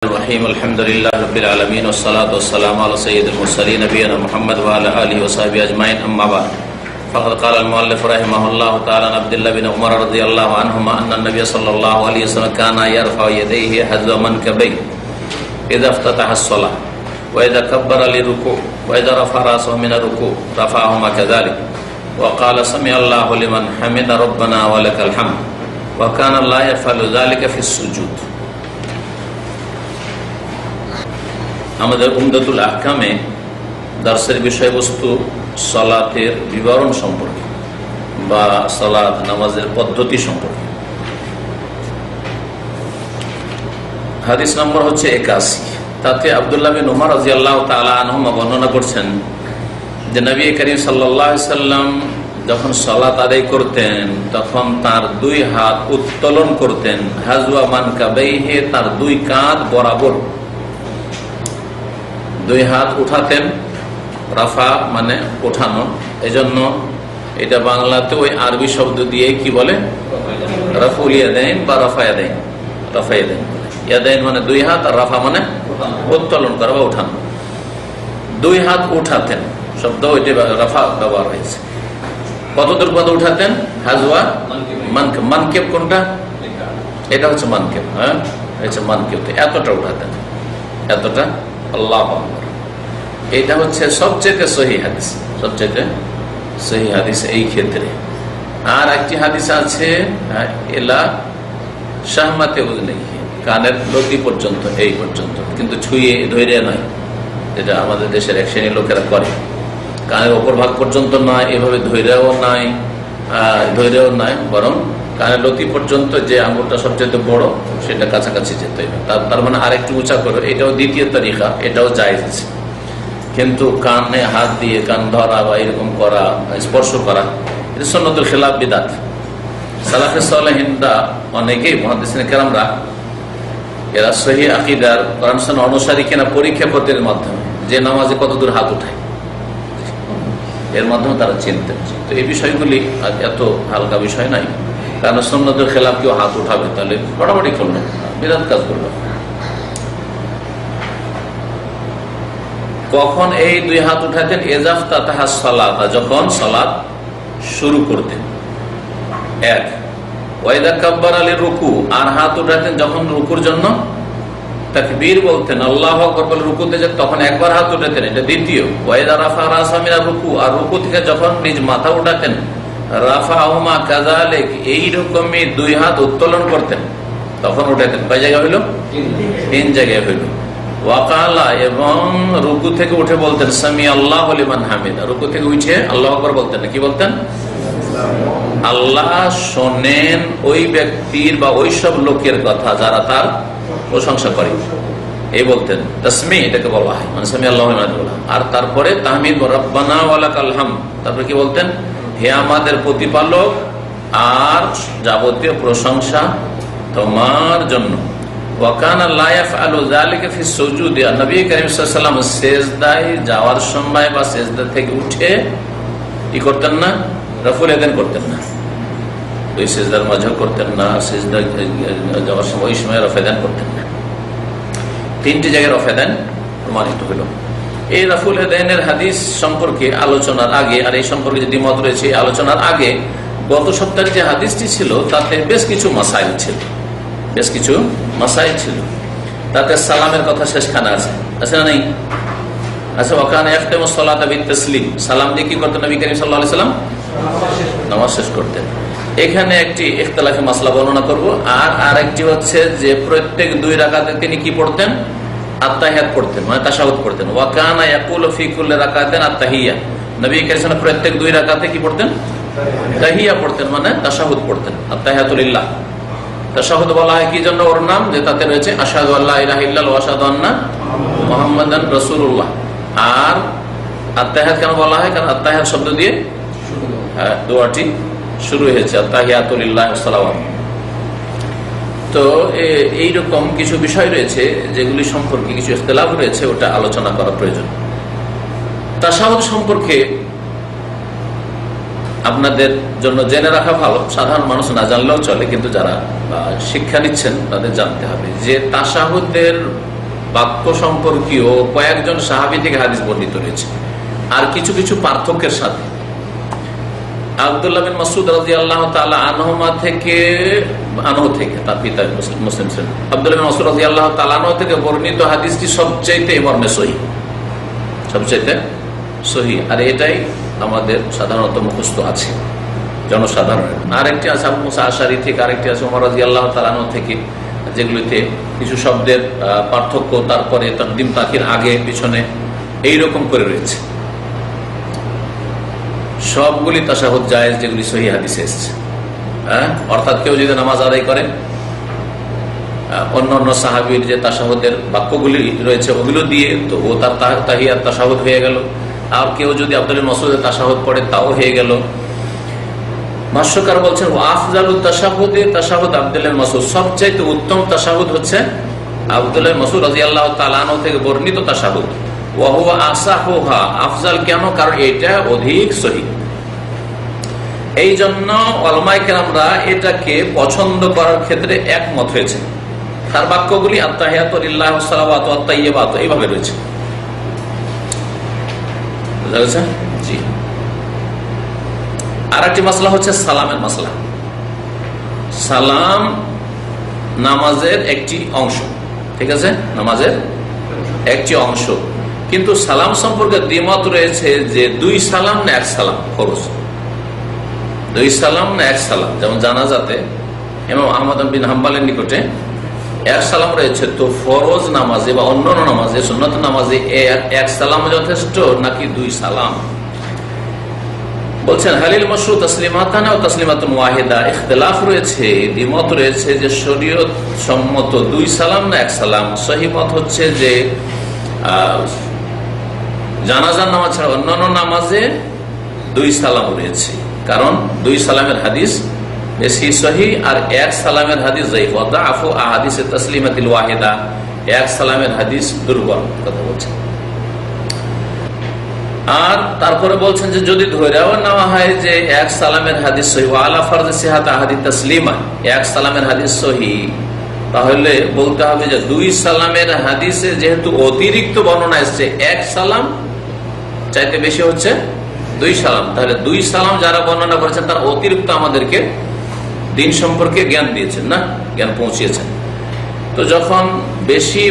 الرحيم الحمد لله رب العالمين والصلاة والسلام على سيد المرسلين نبينا محمد وعلى آله وصحبه أجمعين أما بعد فقد قال المؤلف رحمه الله تعالى عن عبد الله بن عمر رضي الله عنهما أن النبي صلى الله عليه وسلم كان يرفع يديه حذو منكبيه إذا افتتح الصلاة وإذا كبر للركوع وإذا رفع رأسه من الركوع رفعهما كذلك وقال سمع الله لمن حمد ربنا ولك الحمد وكان لا يفعل ذلك في السجود। আমাদের উমদাতুল আহকামে দার্সের বিষয়বস্তু সালাতের বিবরণ সম্পর্কে বা সালাত নামাজের পদ্ধতি সম্পর্কে। হাদিস নম্বর হচ্ছে 81। তাতে আব্দুল্লাহ বিন উমর রাদিয়াল্লাহু তাআলা আনহুমা বর্ণনা করছেন যে নবী করিম সাল্লাল্লাহু আলাইহি সাল্লাম যখন সালাত আদায় করতেন তখন তার দুই হাত উত্তোলন করতেন, হাজওয়া মানকাবাইহি, তার দুই কাঁধ বরাবর দুই হাত উঠাতেন। রাফা মানে ওঠানো, এজন্য এটা বাংলাতে ওই আরবি শব্দ দিয়ে কি বলে, রাফুল ইয়াদাইন বা রাফা ইয়াদাইন। রাফা ইয়াদাইন ইয়াদাইন মানে দুই হাত, আর রাফা মানে উত্তোলন করা বা ওঠানো। দুই হাত উঠাতেন শব্দ ওইটা রাফা ব্যবহার হয়েছে। কতদূর পর্যন্ত উঠাতেন? হাজওয়া মানকেব। মানকেব কোনটা? এটা হচ্ছে মানকেব। হ্যাঁ, হচ্ছে মানকেব। এতটা উঠাতেন, এতটা। আল্লাহু আকবার। এটা হচ্ছে সবচেয়ে সহি হাদিস, সবচেয়ে সহি হাদিস এই ক্ষেত্রে। আর একটি হাদিস আছে এলা শাহমাতে উযনিহি, কানের লতি পর্যন্ত, এই পর্যন্ত, কিন্তু ছুঁয়ে ধরে নয়, যেটা আমাদের দেশের এক শ্রেণীর লোকেরা করে। কানের ওপর ভাগ পর্যন্ত নয়, এভাবে ধৈর্যও নয়, বরং কানের লতি পর্যন্ত যে আঙুলটা সবচেয়ে বড় সেটা কাছাকাছি যেতে হবে। তার মানে আরেকটু উঁচা করে, এটাও দ্বিতীয় তরিকা, এটাও জায়েজ আছে। কিন্তু কানে হাত দিয়ে কান ধরা বা এরকম করা, স্পর্শ করা, এটা সুন্নতুল খিলাফ, বিদআত। সালাফে সালেহিনরা অনেকেই, মুহাদ্দিসিন কেরামরা, এরা সহিহ আকীদার কোরআন সুন্নাহ অনুসারী কিনা পরীক্ষা করতে মাধ্যমে যে নামাজে কতদূর হাত উঠায়, এর মাধ্যমে তারা চিনতেন। তো এই বিষয়গুলি এত হালকা বিষয় নাই, কারণ সুন্নতের খেলাফ কেউ হাত উঠাবে তাহলে বড়াবড়ি করলো, বিরাট কাজ করলো। কখন এই দুই হাত উঠাতেন? ইজাফতাতাহা সালাত, যখন সালাত শুরু করতেন। এক, ওয়াইদা কাব্বারা লিররুকু, আর হাত উঠাতেন যখন রুকুর জন্য তাকবীর বলতেন, আল্লাহু আকবার বলে রুকুতে যেতেন, তখন একবার হাত উঠাতেন, এটা দ্বিতীয়। ওয়াইদা রাফা রাসা মিনার রুকু, আর রুকু থেকে যখন নিজ মাথা উঠাতেন, রাফাহুমা কাযালিক, এই রকমই দুই হাত উত্তোলন করতেন, তখন উঠাতেন। কয় জায়গা হইল? তিন জায়গায় হইল। ওয়াকালা, এবং রুকু থেকে উঠে বলতেন সামি আল্লাহু লিমান হামিদা, রুকু থেকে উঠে আল্লাহু আকবার বলতেন না, কি বলতেন? আল্লাহ শোনেন ওই ব্যক্তির বা ওই সব লোকের কথা যারা তার প্রশংসা করে, এই বলতেন। তাসমি এটাকে বলা হয়, মানে সামি আল্লাহু লিমান হামিদা। আর তারপরে তাহমিদ রব্বানা ওয়া লাকাল হামদ, তারপরে কি বলতেন? হে আমাদের প্রতিপালক, আর যাবতীয় প্রশংসা তোমার জন্য। ওয়াকানা লা ইয়াফআলু যালিকা ফি সুজুদ, নবী করিম সাল্লাল্লাহু আলাইহি ওয়াসাল্লাম সিজদায় যাওয়ার সময় বা সিজদা থেকে উঠে কি করতেন না? রাফুল ইয়াদাইন করতেন না, ওই সিজদার মাঝে করতেন না, সিজদা যাওয়ার সময় ওই সময় রাফা ইয়াদাইন করতেন না। তিনটি জায়গায় রাফা ইয়াদাইন প্রমাণিত হলো। এই রাফুল ইয়াদাইনের হাদিস সম্পর্কে আলোচনার আগে, আর এই সম্পর্কে যে দ্বিমত রয়েছে আলোচনার আগে, গত সপ্তাহে যে হাদিসটি ছিল তাতে বেশ কিছু মাসাইল ছিল, তাতে সালামের কথা শেষখানে আছে না নেই? আচ্ছা, ওয়াকানা ইয়াখতামু সালাতা বিত-তাসলিম, সালাম দিয়ে কি করতেন নবী করিম সাল্লাল্লাহু আলাইহি ওয়াসাল্লাম? নামাজ শেষ করতেন। এখানে একটি ইখতিলাফি মাসলা বর্ণনা করব। আর আরেকটি হচ্ছে যে প্রত্যেক দুই রাকাতে তিনি কি পড়তেন? আত্তাহিয়াত পড়তেন, মানে তাশাহুদ পড়তেন। ওয়াকানা ইয়াকুলু ফি কুল্লি রাকাতিন আত্তাহিয়া, নবী করিম সাল্লাল্লাহু আলাইহি ওয়াসাল্লাম প্রত্যেক দুই রাকাতে কি পড়তেন? তাহিয়া পড়তেন, মানে তাশাহুদ পড়তেন, আত্তাহিয়াতু লিল্লাহ। তাশাহুদ বলা হয় কি জন্য? ওর নাম যে তাতে রয়েছে আশহাদু আল্লা ইলাহা ইল্লাল্লাহ ওয়া আশহাদু আন্না মুহাম্মাদান রাসূলুল্লাহ। আর আত্তাহিয়াত কেন বলা হয়? কারণ আত্তাহিয়াত শব্দ দিয়ে দোয়াটি শুরু হয়েছে, আত্তাহিয়াতু লিল্লাহি ওয়া সালাওয়াত। তো এইরকম কিছু বিষয় রয়েছে যেগুলি সম্পর্কে কিছু ইখতিলাফ রয়েছে, ওটা আলোচনা করা প্রয়োজন। তাশাহুদ সম্পর্কে আপনাদের জন্য জেনে রাখা ভালো, সাধারণ মানুষ না জানলেও চলে, কিন্তু যারা শিক্ষা নিচ্ছেন তাদের জানতে হবে যে তাশাহুদের বাক্য সম্পর্কীয় কয়েকজন সাহাবী থেকে হাদিস বর্ণিত রয়েছে, আর কিছু কিছু পার্থক্যের সাথে। আব্দুল্লাহ বিন মাসউদ রাদিয়াল্লাহু তাআলা আনহু থেকে তার পিতা মুসলিম ছিলেন, আব্দুল্লাহ বিন মাসউদ রাদিয়াল্লাহু তাআলা আনহু থেকে বর্ণিত হাদিসটি সবচাইতে মর্মে সহিহ, সবচাইতে সহিহ। আর এটাই আমাদের সাধারণত মুখস্থ আছে জনসাধারণের। আরেকটি আছে আবু মুসা আশআরী থেকে, আরেকটি আছে ওমর রাদিয়াল্লাহু তাআলা আনহু থেকে, যেগুলিতে কিছু শব্দের পার্থক্য, তারপরে তাকদিম তাখির আগে পিছনে এইরকম করে রয়েছে। সবগুলি তাশাহুদ জায়েজ, যেগুলি সহিহ হাদিসে এসেছে। অর্থাৎ কেউ যদি নামাজ আদায় করে, অন্য অন্য সাহাবীর যে তাশাহুদের বাক্যগুলি রয়েছে ওগুলো দিয়ে, তো ও তার তাহিয়াত তাশাহুদ হয়ে গেল। আর কেউ যদি আব্দুল্লাহ মাসউদের তাশাহুদ পড়ে, তাও হয়ে গেল। ভাষ্যকার বলছেন আফজালুত তাশাহুদে তাশাহুদ আব্দুল্লাহ মাসউদ, সবচাইতে উত্তম তাশাহুদ হচ্ছে আব্দুল্লাহ মাসউদ রাদিয়াল্লাহু তাআলা আনহু থেকে বর্ণিত তাশাহুদ। ওয়া হুয়া আসাহুহা, আফজাল কেন? কারণ এটা অধিক সহিহ। এই জন্য উলামায়ে কেরামরা এটাকে পছন্দ করার ক্ষেত্রে একমত হয়েছে। তার বাক্যগুলি আত্তাহিয়াতু লিল্লাহি ওয়া সালাওয়াতু ওয়াত তাইয়্যিবাতু এইভাবে রয়েছে। বুঝা গেছে? জি। আর একটি মাসলা হচ্ছে সালামের মাসলা। সালাম নামাজের একটি অংশ, ঠিক আছে, নামাজের একটি অংশ। কিন্তু সালাম সম্পর্কে দ্বিমত রয়েছে যে 2 সালাম না 1 সালাম ফরজ, 2 সালাম না 1 সালাম। যেমন জানাজাতে ইমাম আহমদ বিন হাম্বলের নিকটে 1 সালাম রয়েছে, তো ফরজ নামাজে বা অন্যান্য নামাজে, সুন্নত নামাজে 1 সালাম যথেষ্ট নাকি 2 সালাম? বলছেন হালিল মাশরু তাসলিমাতান ও তাসলিমাতুন ওয়াহিদা, ইখতিলাফ রয়েছে, দ্বিমত রয়েছে যে শরীয়ত সম্মত 2 সালাম না 1 সালাম। সহিহ মত হচ্ছে যে জানাজার নামাজ ছাড়া অন্যান্য নামাজে 2 সালাম রয়েছে, কারণ 2 সালামের হাদিস বেশি সহিহ আর 1 সালামের হাদিস যায়িফ। ওয়াদাফু আহাদিসে তাসলিমাতিল ওয়াহিদা, 1 সালামের হাদিস দুর্বল কথা বলছেন। আর তারপরে বলছেন যে যদি ধরেও নেওয়া হয় যে 1 সালামের হাদিস সহিহ আলা ফরজ সিহাত আহাদিস তাসলিমা, 1 সালামের হাদিস সহিহ, তাহলে বলতে হবে যে 2 সালামের হাদিসে যেহেতু অতিরিক্ত বর্ণনা এসেছে, 1 সালাম চাইতে বেশি হচ্ছে 2 সালাম, তাহলে 2 সালাম যারা বর্ণনা করেছেন তারা অতিরিক্ত আমাদেরকে দিন সম্পর্কে জ্ঞান দিয়েছেন, না জ্ঞান পৌঁছিয়েছেন। তো যখন বেশি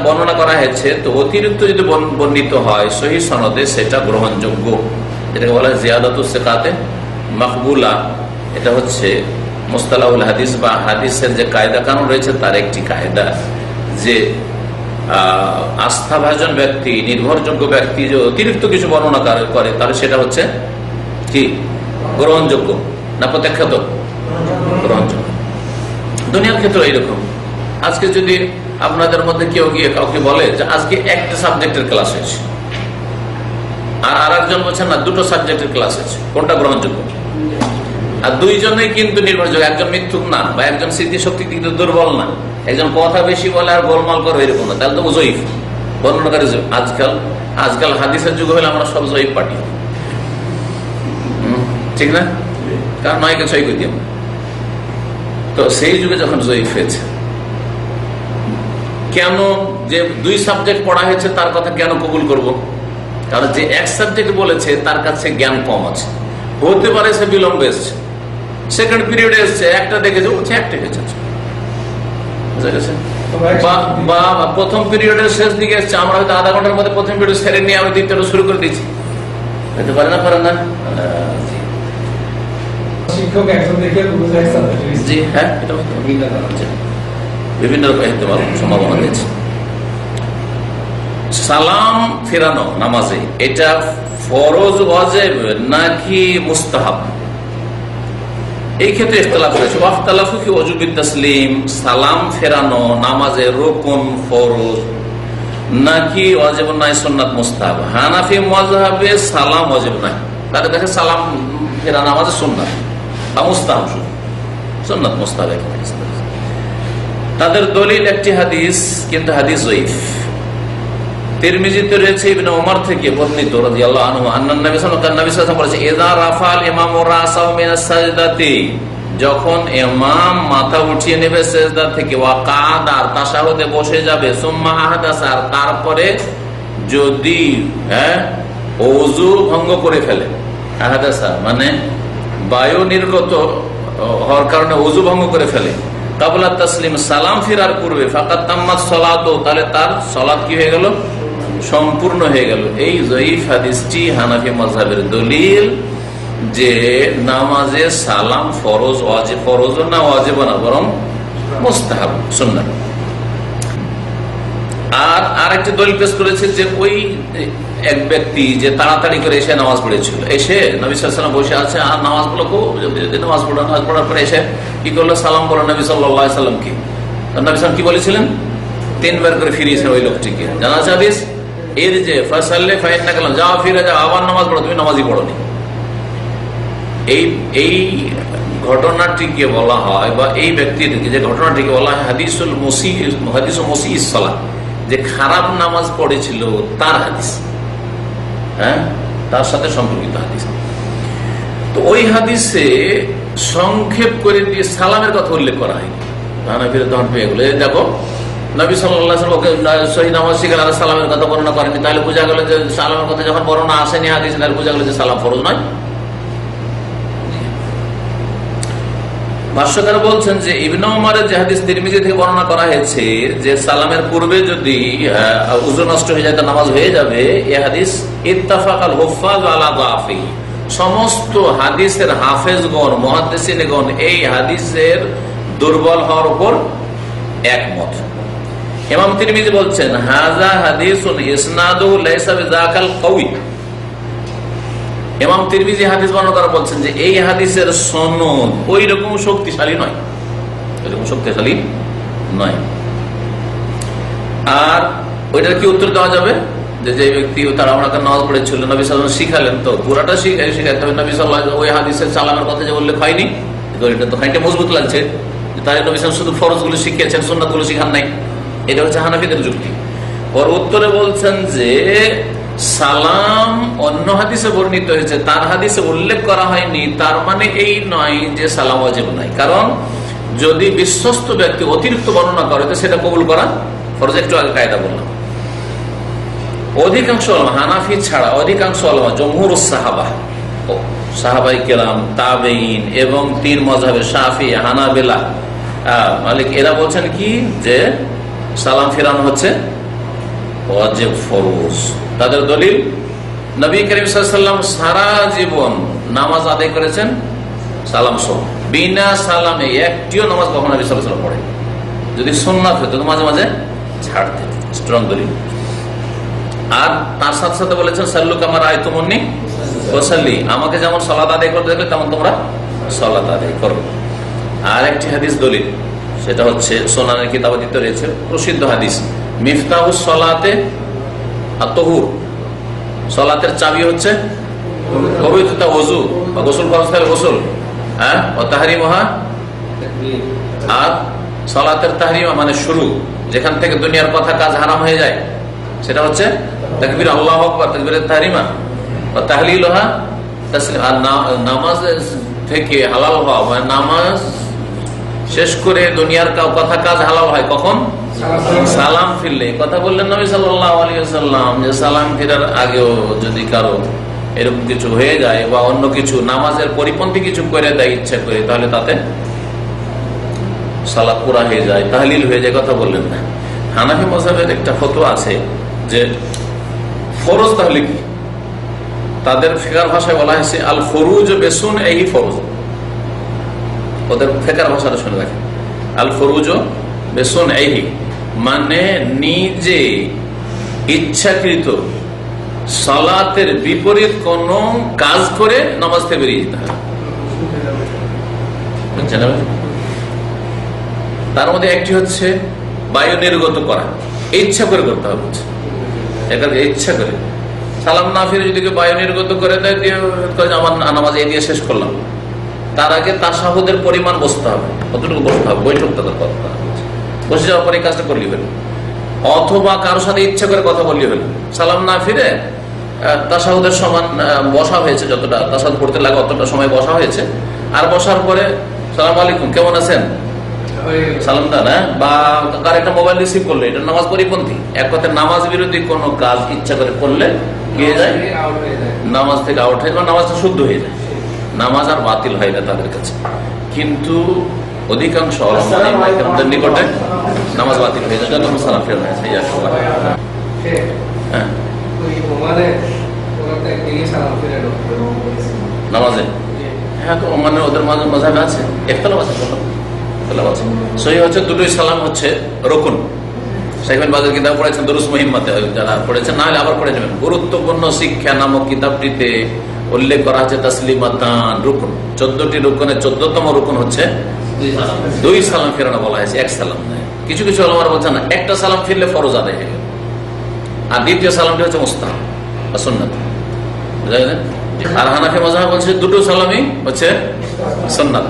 বর্ণনা করা হয়েছে, তো অতিরিক্ত যদি বর্ণিত হয় সহিহ সনদে, সেটা গ্রহণযোগ্য। এটাকে বলা হয় জিয়াদাতুস সিকাতে মাকবুলা। এটা হচ্ছে মুস্তালাহুল হাদিস বা হাদিসের যে কায়দা কানুন রয়েছে তার একটি কায়দা, যে আস্থাভাজন ব্যক্তি, নির্ভরযোগ্য ব্যক্তি যে অতিরিক্ত কিছু বর্ণনা করে, তাহলে সেটা হচ্ছে কি গ্রহণযোগ্য না প্রত্যাখ্যাত? গ্রহণযোগ্য। দুনিয়ার ক্ষেত্রে এইরকম। আজকে যদি আপনাদের মধ্যে কেউ গিয়ে কাউকে বলে যে আজকে একটা সাবজেক্টের ক্লাস হয়েছে, আর একজন বলছেন না 2টো সাবজেক্টের ক্লাস হয়েছে, কোনটা গ্রহণযোগ্য? আর 2 জনেই কিন্তু নির্ভরযোগ্য। একজন মিথ্যুক না, বা একজন স্মৃতিশক্তি কিন্তু দুর্বল না, একজন কথা বেশি বলে আর গোলমাল করে এরকম না, তাহলে তো জয়ীফ বর্ণনাকারী। আজকাল হাদিসের যুগ হলে আমরা সব জয়ীফ পাঠি, ঠিক না? কারণ নয়কে 6 করে দিই। তো সেই যুগে যখন জয়ীফ হয়েছে, কেন যে 2 সাবজেক্ট পড়া হয়েছে তার কথা কেন কবুল করব? কারণ যে 1 সাবজেক্ট বলেছে তার কাছে জ্ঞান কম আছে, হতে পারে সে বিলম্বে এসছে, সেকেন্ড পিরিয়ডে এসছে, একটা দেখেছে বলছে একটা হয়েছে, বা প্রথম পিরিয়ডের শেষ দিকে এসছে, আমরা হয়তো আধা ঘন্টার মধ্যে প্রথম পিরিয়ড সেরে নিয়ে আমি দ্বিতীয়টা শুরু করে দিচ্ছি, হতে পারে না? পারে না? শিক্ষক একজন দেখে জি হ্যাঁ, এটা বিভিন্ন রকম সম্ভাবনা রয়েছে। সালাম ফেরানো নামাজে এটা ফরজ ওয়াজিব নাকি মুস্তাহাব, এই ক্ষেত্রে ইখতিলাফ রয়েছে। ওয়াখতালাফু ফি ওয়াজুবিত তাসলিম, সালাম ফেরানো নামাজে রুকুন ফরজ নাকি ওয়াজিব নাই সুন্নাত মুস্তাহাব। হানাফি মাযহাবে সালাম ওয়াজিব নাই, তাদের কাছে সালাম ফেরানো নামাজে সুন্নাত বা মুস্তাহাব, সুন্নাত মুস্তাহাব। তাদের দলিল একটি হাদিস, কিন্তু হাদিস যঈফ। তিরমিজিতে রয়েছে ইবনে ওমর থেকে বর্ণিত রাদিয়াল্লাহু আনহু আন্নান নবী সাল্লাল্লাহু আলাইহি ওয়াসাল্লাম বলেছেন ইযা রাফাল ইমামু রাসাহু মিনাস সাজদাতি, যখন ইমাম মাথা উঠিয়ে নেবে সেজদা থেকে, ওয়াকাদ আর তাশাহুদে বসে যাবে, সুম্মা আহাদাসা আর তারপরে যদি ওযু ভঙ্গ করে ফেলে, আহাদাসা মানে বায়ু নির্গত হওয়ার কারণে ওযু ভঙ্গ করে ফেলে, কাবলা তাসলিম সালাম ফিরার পূর্বে, ফাকাত তাম্মাত সালাতু তাহলে তার সালাত কি হয়ে গেল, সম্পূর্ণ হয়ে গেল। এই যঈফ হাদিসটি হানাফি মাযহাবের দলিল যে নামাজে সালাম ফরজ, ফরজ না ওয়াজিব না, বরং মুস্তাহাব, সুন্নাত। আর আরেকটি দলিল পেশ করেছে যে ওই এক ব্যক্তি যে তাড়াতাড়ি করে এসে নামাজ পড়েছিল, এসে নবী সাল্লাল্লাহু আলাইহি ওয়াসাল্লাম বসে আছে আর নামাজ পড়লো, নামাজ পড়ার পরে এসে কি করলো, সালাম বলল নবী সাল্লাল্লাহু আলাইহি ওয়াসাল্লামকে। নবী সাল্লাল্লাহু কি বলেছিলেন, 3 বার করে ফিরিয়েছেন ওই লোকটিকে। জানা আছে হাদিস এর যে ফাসাল্লি ফাইন্নাকা লাম, যাও ফিরে যাও, আবার নামাজ পড়ো, তুমি নামাজই পড়োনি। এই ঘটনাটিকে বলা হয়, বা এই ব্যক্তির যে ঘটনাটিকে বলা হয় হাদিসুল মুসিইস সালাত, যে খারাপ নামাজ পড়েছিল তার হাদিস, তার সাথে সম্পর্কিত হাদিস। তো ওই হাদিসে সংক্ষেপ করে দিয়ে সালামের কথা উল্লেখ করা হয়। তখন পেয়ে গেল, দেখো নবী সাল্লাল্লাহু আলাইহি ওয়াসাল্লাম সহিহ নামাজ শিখালেন আর সালামের কথা বর্ণনা করেনি, তাহলে বোঝা গেল যে সালামের কথা যখন বর্ণনা আসেনি হাদিসে, তাহলে বোঝা গেল যে সালাম ফরজ নয়। ভাষ্যকার বলছেন যে ইবনে উমরের যে হাদিস তিরমিজি থেকে বর্ণনা করা হয়েছে যে সালামের পূর্বে যদি ওযু নষ্ট হয়ে যায় তো নামাজ হয়ে যাবে, এই হাদিস ইত্তাফাকাল হুফাজ আলা দাফি, সমস্ত হাদিসের হাফেজগণ মুহাদ্দিসিনগণ এই হাদিসের দুর্বল হওয়ার উপর একমত। ইমাম তিরমিজি বলছেন হাযা হাদিসুন ইসনাদুহু লাইসা বিযাকাল কওয়ি। ইমাম তিরমিজি হাদিস বর্ণনা করে বলছেন যে এই হাদিসের সনদ ওই রকম শক্তিশালী নয়, ওইরকম শক্তিশালী নয়। আর ওইটার কি উত্তর দেওয়া যাবে, যে যে ব্যক্তি তারা আমরা নামাজ পড়েছিল নবী সাল্লাল্লাহু আলাইহি ওয়াসাল্লাম শিখালেন, তো পুরাটা শিখাতে হবে। নবী সাল্লাল্লাহু আলাইহি ওয়াসাল্লাম ওই হাদিসের সালামের কথা যে উল্লেখ হয়নি, এটা তো খানিকটা মজবুত লাগছে। তাহলে নবী সাল্লাল্লাহু আলাইহি ওয়াসাল্লাম শুধু ফরজগুলো শিখিয়েছেন, সুন্নাতগুলো শিখান নাই। এটা হচ্ছে হানাফিদের যুক্তি। ওর উত্তরে বলছেন যে সালাম অন্য হাদিসে বর্ণিত হয়েছে, তার হাদিসে উল্লেখ করা হয়নি, তার মানে এই নয় যে সালাম ওয়াজিব নাই। কারণ যদি বিশ্বস্ত ব্যক্তি অতিরিক্ত বর্ণনা করে তো সেটা কবুল করা ফরজ। একটু আগে কায়দা বললাম, অধিকাংশ উলামা, হানাফি ছাড়া অধিকাংশ উলামা, জমহুরুস সাহাবা, সাহাবাই কেরাম, তাবেঈন এবং 3 মাযহাবের শাফি, হানাবেলা, মালিক, এরা বলছেন কি যে সালাম ফেরানো হচ্ছে ওয়াজিব, ফরজ। তাদের দলিল নবী করিম সাল্লাল্লাহু আলাইহি ওয়াসাল্লাম সারা জীবন নামাজ আদায় করেছেন সালাম সহ, বিনা সালামে একটিও নামাজ কখনো নবী সাল্লাল্লাহু আলাইহি ওয়াসাল্লাম পড়েন। যদি সুন্নাত হতো তো মাঝে মাঝে ছাড়তেন, স্ট্রং দলিল। আর তার সাথে সাথে বলেছেন সাল্লু কামা রাআইতুমুন্নি ওয়াসাল্লি, আমাকে যেমন সালাত আদায় করতে দেখলে তেমন তোমরা সালাত আদায় করো। আর একটি হাদিস দলিল, সেটা হচ্ছে সুনানের কিতাবাদিতে রয়েছে প্রসিদ্ধ হাদিস, মিফতাহুস সালাতে আত-তাহুর, সালাতের চাবি হচ্ছে পবিত্রতা, ওযু বা গোসল ফরজ থাকলে গোসল, ও তাহরিমুহা, আর সালাতের তাহরিমা মানে শুরু, যেখান থেকে দুনিয়ার কথা কাজ হারাম হয়ে যায় সেটা হচ্ছে তাকবীর, আল্লাহু আকবার, তাকবীরের তাহরিমা, ও তাহলিলুহা তাসলিম। আর নামাজ থেকে হালাল হওয়া, মানে নামাজ শেষ করে দুনিয়ার কথা কাজ হালাল হয় কখন, সালাম ফিরলে। কথা বললেন নবী সাল্লাল্লাহু আলাইহি ওয়াসাল্লাম যে সালাম ফেরার আগেও যদি কারো এরকম কিছু হয়ে যায় বা অন্য কিছু নামাজের পরিপন্থী কিছু করে দেয় ইচ্ছা করে, তাহলে তাতে সালাত পুরা হয়ে যায়, তাহলিল হয়ে যায়। কথা বললেন না। হানাফি মাযহাবের একটা ফতোয়া আছে যে ফরজ তাহলে কি, তাদের ফিকার ভাষায় বলা হয়েছে আল ফরুজ বেসুন, এই ফরজ। ওদের ফিকার ভাষাটা শুনে রাখেন, আল ফরুজ বেসুন এই মানে নিজে ইচ্ছাকৃত সালাতের বিপরীত কোন কাজ করে নামাজ থেকে বেরিয়ে যেতে হবে। তার মধ্যে একটি হচ্ছে বায়ু নির্গত করা, ইচ্ছা করে করতে হবে, ইচ্ছা করে। সালাম না ফিরে যদি বায়ু নির্গত করে দেয়, আমার নামাজ এই দিয়ে শেষ করলাম, তার আগে তাশাহুদের পরিমাণ বসতে হবে, কতটুকু বসতে হবে, বৈঠকটা করতে হবে, বসে যাওয়ার পরে কাজটা করলি হলো। অথবা কারোর সাথে ইচ্ছা করে কথা বললি হলো, সালাম না ফিরে তাশাহুদের সমান বসা হয়েছে, যতটা তাশাহুদ পড়তে লাগে অতটা সময় বসা হয়েছে, আর বসার পরে সালাম আলাইকুম, কেমন আছেন, সালাম দেন, হ্যাঁ, বা কার একটা মোবাইল রিসিভ করলে, এটা নামাজ পরিপন্থী। এক কথায় নামাজ বিরোধী কোনো কাজ ইচ্ছা করে করলে কি হয়ে যায়, নামাজ থেকে আউট হয়ে যায়, নামাজটা শুদ্ধ হয়ে যায়, নামাজ আর বাতিল হয় না তাদের কাছে। কিন্তু অধিকাংশ আমাদের নিকটে নামাজ বাতিল হয়ে যায়, সালাম ফেরা হয়েছে। হ্যাঁ, নামাজে, হ্যাঁ, তো মানে ওদের মাঝে মাঝাবে আছে, একতলাপ আছে, আছে। সহি হচ্ছে দুটোই সালাম হচ্ছে রকুন। শাইখুল বাজার কিতাব পড়েছেন, দুরুস মুহিম্মাতে যারা পড়েছেন, না হলে আবার পড়ে নেবেন। গুরুত্বপূর্ণ শিক্ষা নামক কিতাবটিতে উল্লেখ করা হচ্ছে তাসলিমাতান রুকুন, 14টি রুকুনের 14তম রুকুন হচ্ছে 2 সালাম ফেরানো বলা হয়েছে, 1 সালাম নয়। কিছু কিছু ওলামারা বলছেন না, একটা সালাম ফিরলে ফরজ আদায় হয়ে গেল, আর দ্বিতীয় সালামটি হচ্ছে মুস্তাহাব বা সুন্নাত, বুঝা গেছে। আর হানাফি মাযহাব বলছে দুটো সালামই হচ্ছে সুন্নাত,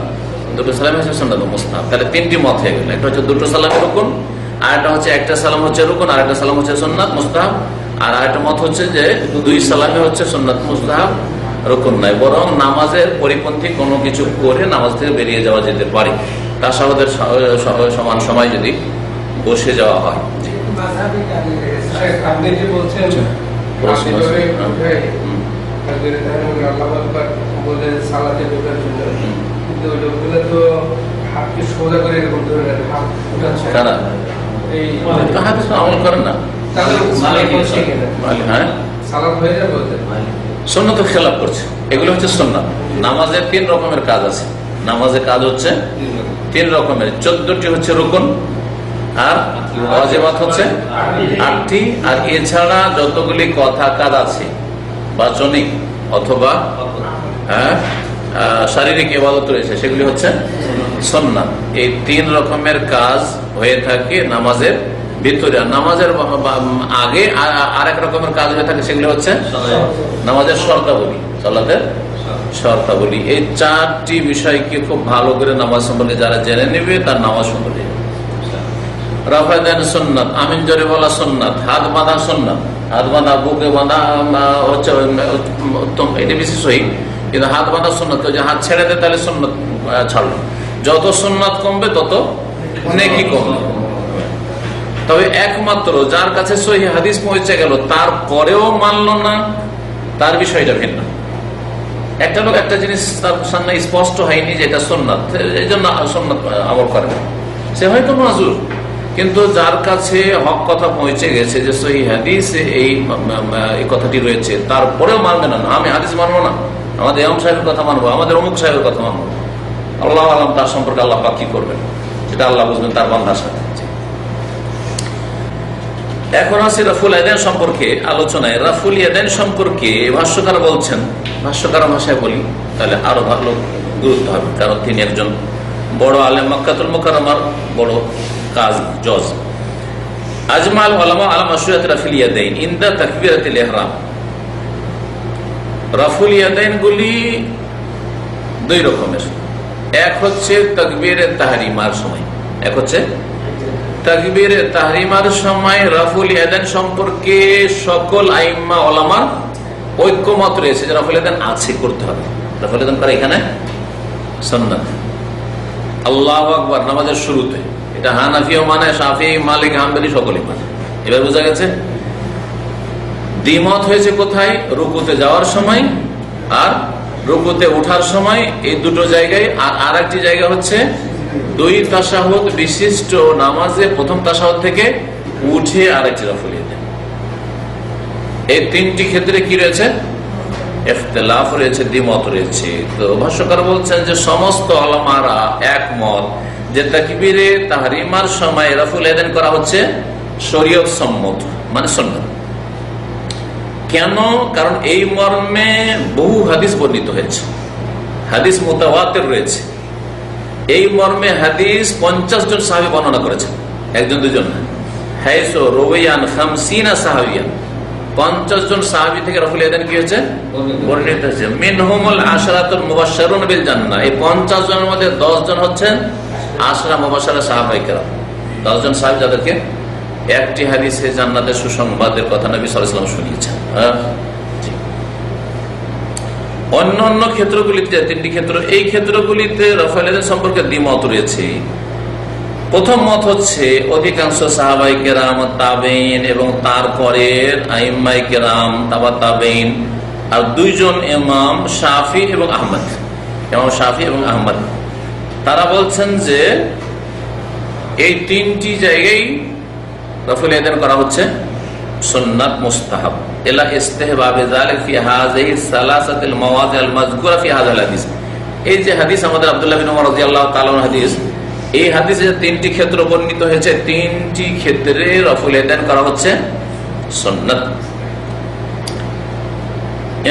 দুটো সালামই হচ্ছে সুন্নাত ও মুস্তাহাব। তাহলে 3টি মত হয়ে গেল, একটা হচ্ছে দুটো সালামই রুকুন, আর একটা হচ্ছে একটা সালাম হচ্ছে রুকুন, আর একটা সালাম হচ্ছে সুন্নাত মুস্তাহাব, আর একটা মত হচ্ছে যে 2 সালামই হচ্ছে সুন্নাত মুস্তাহাব, রুকুন নাই, বরং নামাজের পরিপন্থী কোনো কিছু করে নামাজ থেকে বেরিয়ে যাওয়া যেতে পারে, তাশাহুদের সমান সময় যদি বসে যাওয়া হয়। আপনি যে বলছেন সালাতে ঢোকার জন্য, কিন্তু ওগুলো তো হাতকে সোজা করে এরকম ধরে হাত উঠাচ্ছে, আমল করেন না, হ্যাঁ, সালাত হয়ে যাবে, সুন্নতের খেলাফ করছে। এগুলো হচ্ছে সুন্নাত। নামাজের 3 রকমের কাজ আছে, নামাজের কাজ হচ্ছে 3 রকমের, 14টি হচ্ছে রুকুন, আর ওয়াজিবাত হচ্ছে 8টি, আর এছাড়া যতগুলি কথা কাজ আছে বাচনিক অথবা শারীরিক ইবাদত রয়েছে, সেগুলি হচ্ছে সুন্নাত। এই 3 রকমের কাজ হয়ে থাকে নামাজের ভিতরে। নামাজের আগে আরেক রকমের কাজ হয়ে থাকে, সেগুলি হচ্ছে নামাজের শর্তাবলী, সালাতের শর্তাবলী। এই 4টি বিষয়কে খুব ভালো করে নামাজ সম্পর্কে যারা জেনে নেবে, তার নামাজ সম্পর্কে রাফা দেন সুন্নাত, আমিন জোরে বলা সুন্নাত, হাত বাঁধা সুন্নাত, হাত বাঁধা বুকে বাঁধা হচ্ছে উত্তম, এটা বেশি সহি। কিন্তু হাত বাঁধা সুন্নাত, যে হাত ছেড়ে দেয় তাহলে সুন্নাত ছাড়লো, যত সুন্নাত কমবে তত নেকি কমবে। তবে একমাত্র যার কাছে সহি হাদিস পৌঁছে গেল তারপরেও মানলো না, তার বিষয়টা ভিন্ন। একটা লোক একটা জিনিস তার সামনে স্পষ্ট হয়নি যে এটা সুন্নাত, এই জন্য সুন্নাত আমল করে না, সে হয়তো মাজুর। কিন্তু যার কাছে হক কথা পৌঁছে গেছে যে সহি হাদিসে এই কথাটি রয়েছে, তারপরেও মানবে না, আমি হাদিস মানবো না, আমাদের এম সাহেবের কথা মানবো, আমাদের অমুক সাহেবের কথা মানবো, আল্লাহ আলম তার সম্পর্কে আল্লাহ পাক কি করবেন সেটা আল্লাহ বুঝবেন তার বান্দার সাথে। এখন আছে রাফুল ইয়াদাইন সম্পর্কে আলোচনায়। রাফুল ইয়াদাইন সম্পর্কে ভাষ্যকার বলছেন, ভাষ্যকার ভাষায় বলি তাহলে আরো ভালো গুরুত্ব হবে, কারণ তিনি একজন বড় আলেম, মক্কাতুল মুকাররমার বড় কাজ জজ। আজমাল উলামা আলা মাশরুইয়াত রাফুল ইয়াদাইন ইনদা তাকবীরাতুল ইহরাম। রাফুল ইয়াদাইন গুলি 2 রকমের, এক হচ্ছে তাকবীরে তাহরিমার সময়, এক হচ্ছে তাকবীরে তাহরিমার সময় রাফুল ইয়াদাইন সম্পর্কে সকল আইম্মা উলামার ঐক্যমত রয়েছে যে রাফুল ইয়াদাইন আছে, করতে হবে। রাফুল ইয়াদাইন করা এখানে সুন্নাত। আল্লাহু আকবার নামাজের শুরুতে, এটা হানাফিও মানে, শাফিঈ, মালিক, হাম্বলি সকলেই মানে। এবার বোঝা গেছে। দ্বিমত হয়েছে কোথায়? রুকুতে যাওয়ার সময় আর রুকুতে ওঠার সময়, এই দুটো জায়গায়। আর আরেকটি জায়গা হচ্ছে 2 তাশাহুদ বিশিষ্ট নামাজে প্রথম তাশাহুদ থেকে উঠে আরেকটি রাফুল ইয়াদাইন। এই 3টি ক্ষেত্রে কি রয়েছে? ইখতিলাফ রয়েছে, দ্বিমত রয়েছে। তো ভাষ্যকার বলছেন যে সমস্ত উলামারা একমত যে তাকবীরে তাহরিমার সময় রাফুল ইয়াদাইন করা হচ্ছে শরীয়ত সম্মত, মানে সুন্নাত। কেন? কারণ এই মর্মে বহু হাদিস বর্ণিত হয়েছে, হাদিস মুতাওয়াতির রয়েছে। এই মর্মে হাদিস 50 জন সাহাবী বর্ণনা করেছেন, একজন দুজন না। হাইসু রুওয়ায়ান 50 সাহাবিয়ান, 50 জন সাহাবী থেকে রাফুল ইয়াদাইন কি হয়েছে? বর্ণিত হয়েছে। মিনহুমুল আশরাতুল মুবাশশিরুন বিল জান্নাহ, এই 50 জনের মধ্যে 10 জন হচ্ছেন আশরা মুবাশশিরা সাহাবায়ে কেরাম, 10 জন সাহাবী যাদেরকে একটি হাদিসে জান্নাতের সুসংবাদের কথা নবী সাল্লাল্লাহু আলাইহি ওয়াসাল্লাম শুনিয়েছেন। অন্য অন্য ক্ষেত্রগুলিতে, তিনটি ক্ষেত্র, এই ক্ষেত্রগুলিতে রাফাল ইয়াদাইন সম্পর্কে দ্বিমত রয়েছে। প্রথম মত হচ্ছে অধিকাংশ সাহাবায়ে কেরাম, তাবেঈন এবং তারপরের আইম্মায়ে কেরাম, তাবা তাবেঈন, আর দুইজন ইমাম শাফি এবং আহমদ, ইমাম শাফি এবং আহমদ, তারা বলছেন যে এই তিনটি জায়গায় রাফাল ইয়াদাইন করা হচ্ছে সুন্নাত মুস্তাহাব ইলা ইস্তিহবাবে যালিক ফি হাযিহি সালাসাতিল মাওয়াযি'আল মাযকুরা ফি হাযাল হাদিস। এই যে হাদিস আমাদের আব্দুল্লাহ বিন ওমর রাদিয়াল্লাহু তাআলা হাদিস, এই হাদিসে তিনটি ক্ষেত্র বর্ণিত হয়েছে, তিনটি ক্ষেত্রে রাফাল ইয়াদাইন করা হচ্ছে সুন্নাত।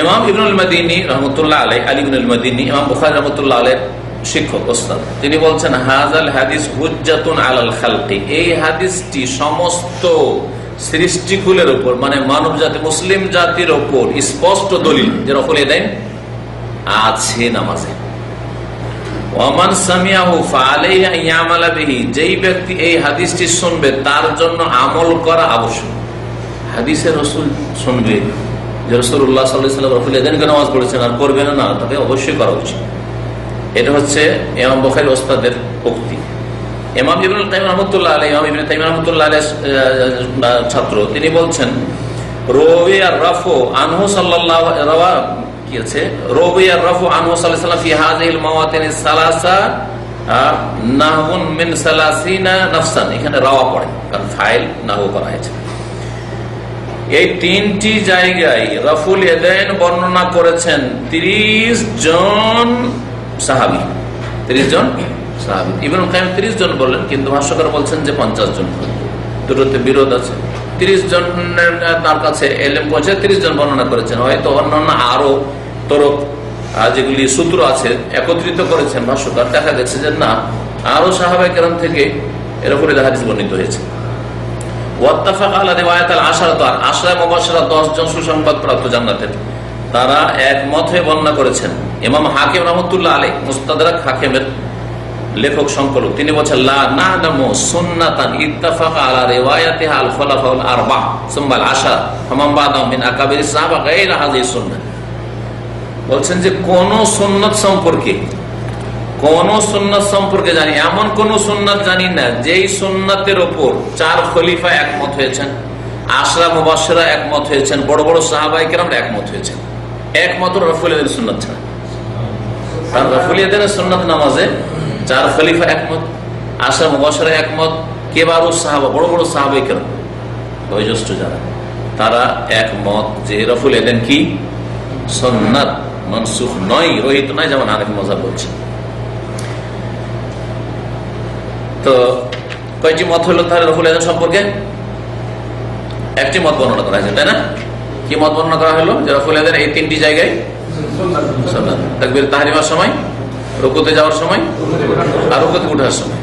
ইমাম ইবনুল মাদিনী রাহমাতুল্লাহ আলাইহি, আলী ইবনুল মাদিনী, ইমাম বুখারী রাহমাতুল্লাহ আলাইহি শিক্ষক ওস্তাদ, তিনি বলছেন হাযাল হাদিস হুজ্জাতুন আলাল খালকি, এই হাদিসটি সমস্ত সৃষ্টিকুলের উপর, মানে মানব জাতি, মুসলিম জাতির উপর স্পষ্ট দলিল যে রাফাল ইয়াদাইন আছে নামাজে। ওয়ামান সামিআহু ফাআলাইহি আন ইয়ামালা বিহি, যেই ব্যক্তি এই হাদিসটি শুনবে তার জন্য আমল করা আবশ্যক। হাদিসে রাসূল শুনবে যে রাসূলুল্লাহ সাল্লাল্লাহু আলাইহি ওয়াসাল্লাম রাফাল ইয়াদাইন নামাজ পড়েছেন আর করবেন না, তবে অবশ্যই করা উচিত। এটা হচ্ছে ইমাম বুখারী ওস্তাদের উক্তি। ইমাম ইবনুল কাইয়িম রাহমাতুল্লাহ আলাইহি, ইমাম ইবনে তাইমিয়া রাহমাতুল্লাহ আলাইহি ছাত্র, তিনি বলছেন রুওয়া রাফু আনহু সাল্লাল্লাহু রাওয়া কি আছে, রুওয়া রাফু আনহু সাল্লাল্লাহু আলাইহি ওয়াসাল্লাম ফি হাযিহিল মাওয়াতিনিস সালাসা নাহবুন মিন সালাসিনা নাফসান, এখানে রাওয়া পড়ে কারণ ফাইল নাহু করা হয়েছে। এই তিনটি জায়গায় রাফুল ইয়াদাইন বর্ণনা করেছেন 30 জন সাহাবী, 30 জন সাহাবী। ইবনুল কাইয়িম 30 জন বললেন, কিন্তু ভাষ্যকার বলছেন যে 50 জন, দুটোতে বিরোধ আছে। 30 জনের তার কাছে এলেম পৌঁছে 30 জন বর্ণনা করেছেন, হয়তো অন্যান্য আরো তরফ যেগুলি সূত্র আছে একত্রিত করেছেন ভাষ্যকার, দেখা গেছে যে না, আরো সাহাবায়ে কেরাম থেকে এরকম হাদিস বর্ণিত হয়েছে। ওয়াত্তাফাক আলা রিওয়ায়াতিল আশারাত, আশরা মুবাশশিরা 10 জন সুসংবাদ প্রাপ্ত জান্নাতের, তারা একমত হয়ে বর্ণনা করেছেন। ইমাম হাকিম রাহমাতুল্লাহ আলাইহি, মুস্তাদরাক হাকিমের লেখক সংকলক, তিনি বলেন লা না'লামু সুন্নাতান ইত্তাফাকা আলা রিওয়ায়াতিহা আল খুলাফাউল আরবা সুম্মা আল আশারা ফামান বাদাহুম মিন আকাবিরিস সাহাবা গায়রা হাযিহি সুন্নাহ। বলছেন যে কোন সুন্নাত সম্পর্কে জানি, এমন কোন সুন্নাত জানি না যেই সুন্নাতের উপর 4 খলিফা একমত হয়েছেন, আশরা মুবাশশিরা একমত হয়েছেন, বড় বড় সাহাবায়ে কেরাম একমত হয়েছেন, একমাত্র রাফুল ইয়াদাইন সুন্নাত ছাড়া। কারণ রাফুল ইয়াদাইনের সুন্নাত নামাজে 4 খলিফা একমত, আশরা মুবাশশিরা একমত, কেবারুস সাহাবা, বড় বড় সাহাবায়ে কেরাম বয়োজ্যেষ্ঠ যারা, তারা একমত যে রাফুল ইয়াদাইন কি সুন্নাত, মানসুখ নয়, রহিত নয়, যেমন হানাফি মাযহাব বলছে। তো কয়টি মত হলো তাহলে রাফুল ইয়াদাইন সম্পর্কে? একটি মত বর্ণনা করা হয়েছে, তাই না? কি মত বর্ণনা করা হলো? যে রাফুল ইয়াদাইন এই তিনটি জায়গায় সুন্নাত, তাকবীর তাহরিমার সময়, রুকুতে যাওয়ার সময়, আর রুকুতে ওঠার সময়।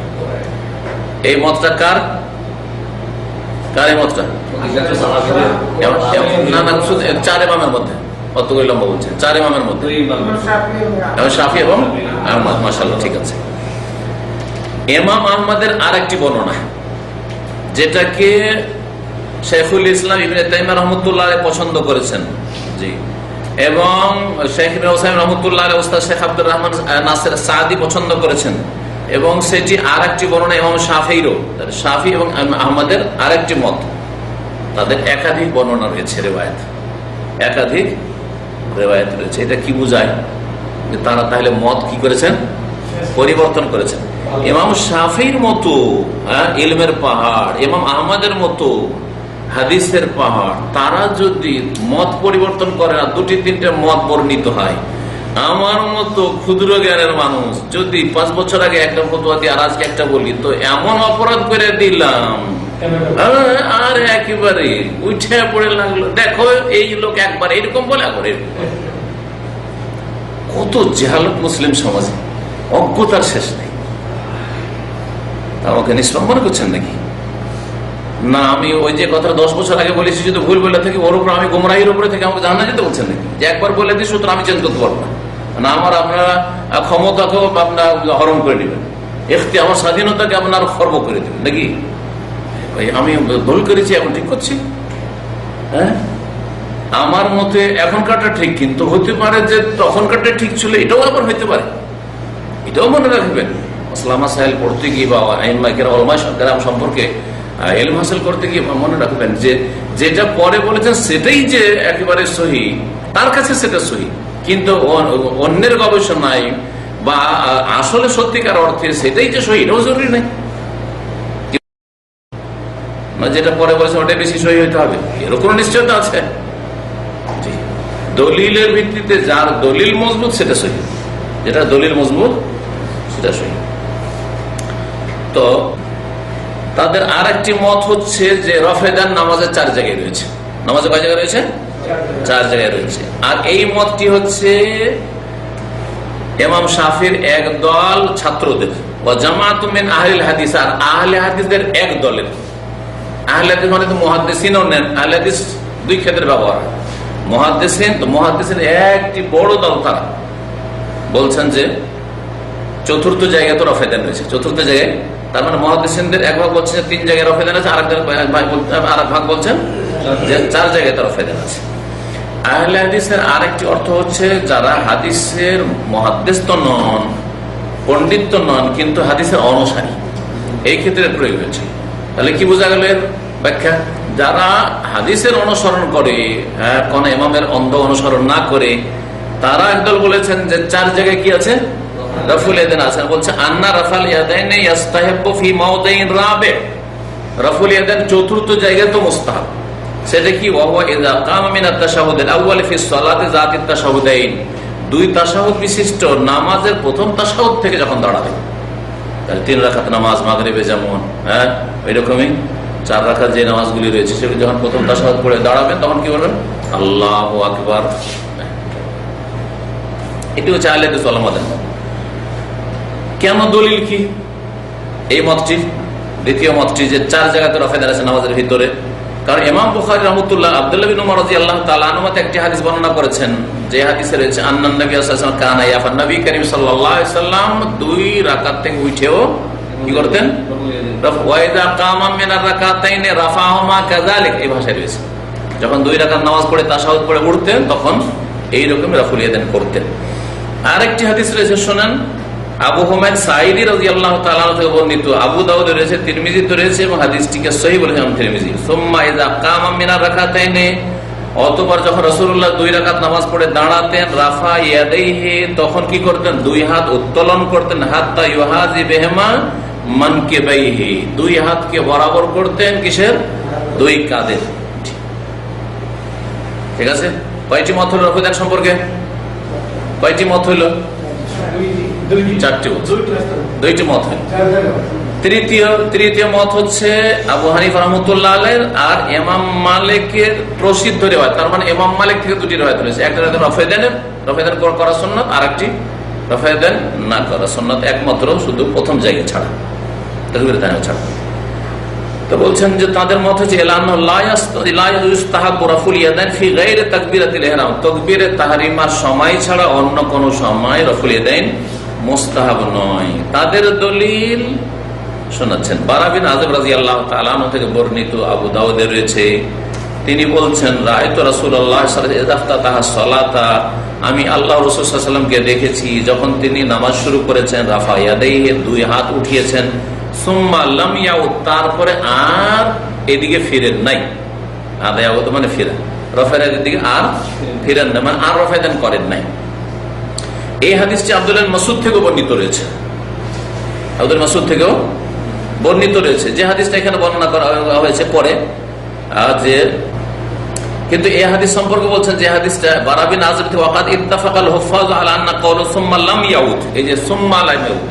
এই মতটা কার? এই মতটা না না, শুধু 4 ইমামের মধ্যে, কতগুলো লম্বা বলছে, 4 ইমামের মধ্যে শাফি এবং আহমদ। মাশাআল্লাহ, ঠিক আছে। ইমাম আহমদের আরেকটি বর্ণনা, যেটাকে শাইখুল ইসলাম ইবনে তাইমিয়া রাহমাতুল্লাহ আলাইহি পছন্দ করেছেন, জি, এবং শেখ ইবনে হুসাইন রাহমাতুল্লাহ আলাইহি ওস্তাদ শেখ আব্দুর রহমান নাসির সাদি পছন্দ করেছেন, এবং সেটি আরেকটি বর্ণনা ইমাম শাফিঈরও, শাফি এবং আহমদের আরেকটি মত, তাদের একাধিক বর্ণনা রয়েছে, একাধিক রিওয়ায়াত রয়েছে। এটা কি বোঝায়? যে তারা তাহলে মত কি করেছেন? পরিবর্তন করেছেন। ইমাম শাফিঈর মতো ইলমের পাহাড়, ইমাম আহমদের মতো হাদিসের পাহাড়, তারা যদি মত পরিবর্তন করে না, 2-3টে মত বর্ণিত হয়, আমার মতো ক্ষুদ্র জ্ঞানের মানুষ যদি 5 বছর আগে একটা ফতোয়া দিয়ে আর আজকে একটা বলি, তো এমন অপরাধ করে দিলাম, আর একেবারে উঠে পড়ে লাগলো, দেখো এই লোক একবার এরকম বলে, কত জাহালত মুসলিম সমাজে, অজ্ঞতার শেষ নেই। আমাকে নিষ্পম্মন করছেন নাকি? না, আমি ওই যে কথা 10 বছর আগে বলেছি, যদি ভুল বলে থাকি, ওর উপর আমি গোমরাহির উপরে থেকে আমাকে জানা যেতে বলছেন নাকি? যে একবার বলে দিই, সুতরাং আমি চেঞ্জ করতে পারবো না, আপনারা ক্ষমতাকেও আপনার হরণ করে নেবেন, আমার স্বাধীনতাকে আপনার খর্ব করে দেবেন নাকি? আমি ভুল করেছি, এখন ঠিক করছি। হ্যাঁ, আমার মতে এখনকারটা ঠিক, কিন্তু হতে পারে যে তখনকারটা ঠিক ছিল, এটাও আবার হইতে পারে। এটাও মনে রাখবেন, মাসলা সাহেল পড়তে গিয়ে বা আইন সম্পর্কে ইলম হাসিল করতে গিয়ে মনে রাখবেন যে যেটা পরে বলেছেন সেটাই যে একেবারে সহি, তার কাছে সেটা সহি, কিন্তু অন্যের গবেষণায় বা আসলে সত্যিকার অর্থে সেটাই যে সহি, এটাও জরুরি নেই। যেটা পরে বলেছে ওটাই বেশি সহি হইতে হবে, এরও কোনো নিশ্চয়তা আছে? দলিলের ভিত্তিতে যার দলিল মজবুত সেটা সহি, যেটা দলিল মজবুত সেটা সহি। তো তাদের আর একটি মত হচ্ছে যে রফেদান নামাজের 4 জায়গায় রয়েছে। নামাজে কয় জায়গায় রয়েছে? 4 জায়গায় রয়েছে। আর এই মতটি হচ্ছে ইমাম শাফির এক দল ছাত্রদের, ও জামাত মিন আহলিল হাদিস, আর আহলে হাদিসদের এক দলের। আহলে হাদিস মানে তো মুহাদ্দিসিনও নেন, আহলে হাদিস 2 ক্ষেত্রে ব্যবহার হয়। মুহাদ্দিসিন, তো মুহাদ্দিসিন একটি বড় দল, তারা বলছেন যে 4র্থ জায়গায় তো রফেদান রয়েছে। 4র্থ জায়গায় তার মানে মুহাদ্দিসিনদের এক ভাগ বলছেন 3 জায়গায় রফেদান আছে, আর এক ভাগ বলছেন যে 4 জায়গায় তো রফেদান আছে। আহলে হাদিসের আরেকটি অর্থ হচ্ছে যারা হাদিসের মুহাদ্দিস তো নন, পণ্ডিত তো নন, কিন্তু হাদিসের অনুসারী, এই ক্ষেত্রে প্রয়োগ হয়েছে। তাহলে কি বোঝা গেল এর ব্যাখ্যা? যারা হাদিসের অনুসরণ করে, কোন ইমামের অন্ধ অনুসরণ না করে, তারা একদল বলেছেন যে 4 জায়গায় কি আছে? রাফুল ইয়াদাইন আছে। বলছে আন্না রাফাল ইয়াদাইন ইস্তাহিব্বু ফি মাওদিন রাবি, রাফুল ইয়াদাইন 4র্থ জায়গায় তো মুস্তাহাব। সেটা কি? ওয়া হুয়া ইযা কামা মিন আত-তাশাহুদ আল-আউয়াল ফি সালাতি যাতি আত-তাশাহুদাইন, 2 তাশাহুদ বিশিষ্ট নামাজের প্রথম তাশাহুদ থেকে যখন দাঁড়াবে, তাহলে 3 রাকাত নামাজ মাগরিবে যেমন, এরকমই 4 রাকাত যে নামাজগুলি রয়েছে সেগুলি যখন প্রথম তাশাহুদ পড়ে দাঁড়াবেন তখন কি বলবেন? আল্লাহু আকবার। এটি হচ্ছে আহলে হাদিস ওলামাদের মত। কেন? দলিল কি এই মতটির? দ্বিতীয় মতটি যে 4 জায়গাতে রফেদান আছে নামাজের ভিতরে, কারণ ইমাম বুখারী রাহমাতুল্লাহ আব্দুল্লাহ বিন উমর রাদিয়াল্লাহু তাআলা আনহু একটি হাদিস বর্ণনা করেছেন, যে হাদিসে রয়েছে আন্নান নবী সাল্লাল্লাহু আলাইহি ওয়াসাল্লাম কানা ইয়াফান, নবী করিম সাল্লাল্লাহু আলাইহি ওয়াসাল্লাম 2 রাকাত থেকে উঠেও কি করতেন? ওয়া ইযা কামা মিনার রাকাতাইনি রাফাহুমা কাযালিক, এই ভাষায় রয়েছে। যখন 2 রাকাত নামাজ পড়ে তাশাহুদ পড়ে উঠতেন তখন এই রকম রাফুল ইয়াদাইন করতেন। আরেকটি হাদিস রয়েছে, শুনেন, আবু হুমায়দ সাঈদী রাদিয়াল্লাহু তাআলা থেকে বর্ণিত, আবু দাউদে রয়েছে, তিরমিজিতে রয়েছে এবং হাদিসটিকে সহিহ বলেছেন তিরমিজি। সুম্মা ইযা কামা মিনার রাকাতাইনি, অতঃপর যখন রাসূলুল্লাহ 2 রাকাত নামাজ পড়ে দাঁড়াতেন, রাফা ইয়াদাইহি, তখন কি করতেন? 2 হাত উত্তোলন করতেন, হাত্তা ইউহাজি বিহিমা মানকিবাইহি, 2 হাতকে বরাবর করতেন কিসের? 2 কাঁধের। ঠিক আছে? কয়টি মত হলো রফেদান সম্পর্কে? কয়টি মত হলো? 4টি মত, 2টি মত হলো। তৃতীয় মত হচ্ছে আবু হানিফা রাহমাতুল্লাহ আলাইহির আর ইমাম মালিকের প্রসিদ্ধ রিওয়ায়াত। তার মানে ইমাম মালিক থেকে 2টি রিওয়ায়াত রয়েছে, একটা রফেদান করা সুন্নাত, আর একটি রফেদান না করা সুন্নাত, একমাত্র শুধু প্রথম জায়গায় ছাড়া, তাকবীরে তাহরিমা ছাড়া। তো বলছেন যে তাদের মত হচ্ছে তাকবীরে তাহরিমার সময় ছাড়া অন্য কোন সময় রাফুল ইয়াদাইন মুস্তাহাব নয়। তাদের দলিল শোনাচ্ছেন বারা বিন আযিব রাদিয়াল্লাহু তাআলা আনহু থেকে বর্ণিত, আবু দাউদে রয়েছে, তিনি বলছেন রাআইতু রাসূলুল্লাহ সাল্লাল্লাহু আলাইহি ওয়াসাল্লাম, আমি আল্লাহ রাসূল সাল্লাল্লাহু আলাইহি ওয়াসাল্লামকে দেখেছি যখন তিনি নামাজ শুরু করেছেন, রাফা ইয়াদাইহি, 2 হাত উঠিয়েছেন, সুম্মা লাম ইয়াউদ, তারপরে আর এদিকে ফিরেন নাই। আদায়াউদ মানে ফিরা, রফেদানের দিকে আর ফিরেন না, মানে আর রফেদান করেন নাই। এই হাদিসটি আব্দুল্লাহ ইবনে মাসউদ থেকেও বর্ণিত রয়েছে, আব্দুল মাসউদ থেকেও বর্ণিত রয়েছে, যে হাদিসটা এখানে বর্ণনা করা হয়েছে পরে। যে কিন্তু এই হাদিস সম্পর্কে বলছেন যে হাদিসটা বারা বিন আযিব থেকে, ওয়াকাদ ইত্তাফাকাল হুফাজ আলা আন্না কাওলু সুম্মা লাম ইয়াউদ, এই যে সুম্মা লাম ইয়াউদ,